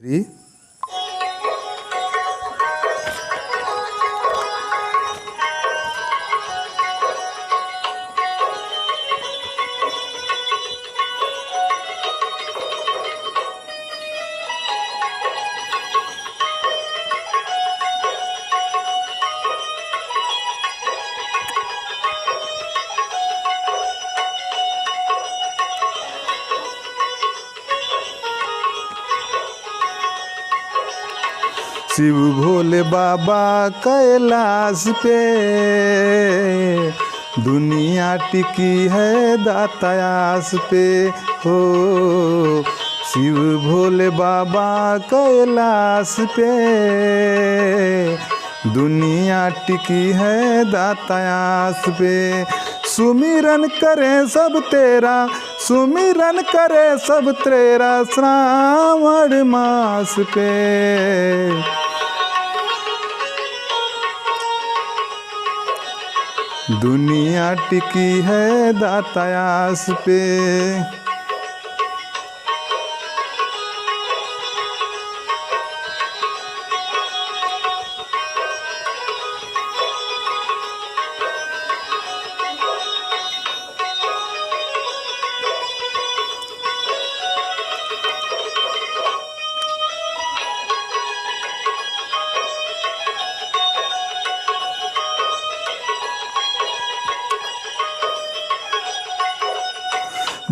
3 शिव भोले बाबा कैलाश पे दुनिया टिकी है दातायास पे हो। शिव भोले बाबा कैलाश पे दुनिया टिकी है दातायास पे। सुमिरन करे सब तेरा, सुमिरन करे सब तेरा श्रावण मास पे। दुनिया टिकी है दातायास पे।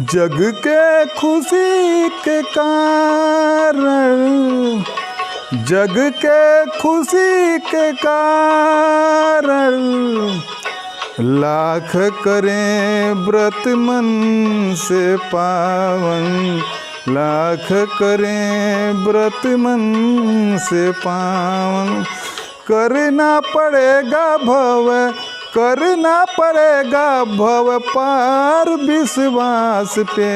जग के खुशी के कारण, जग के खुशी के कारण लाख करें व्रत मन से पावन, लाख करें व्रत मन से पावन। करना पड़ेगा भव, करना पड़ेगा भव पार विश्वास पे।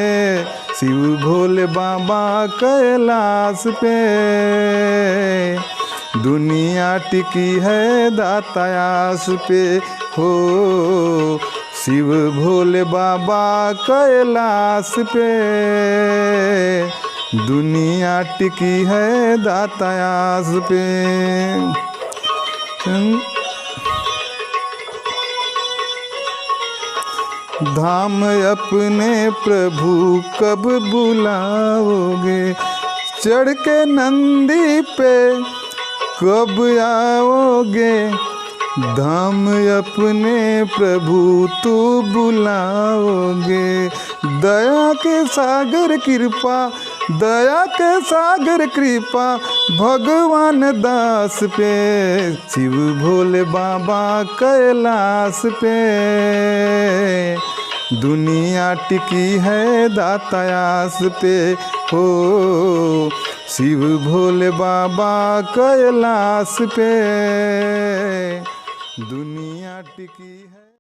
शिव भोले बाबा कैलाश पे दुनिया टिकी है दातायास पे हो। शिव भोले बाबा कैलाश पे दुनिया टिकी है दातायास पे। धाम अपने प्रभु कब बुलाओगे, चढ़ के नंदी पे कब आओगे। धाम अपने प्रभु तू बुलाओगे। दया के सागर कृपा, दया के सागर कृपा भगवान दास पे। शिव भोले बाबा कैलाश पे दुनिया टिकी है दातायास पे हो। शिव भोले बाबा कैलाश पे दुनिया टिकी है।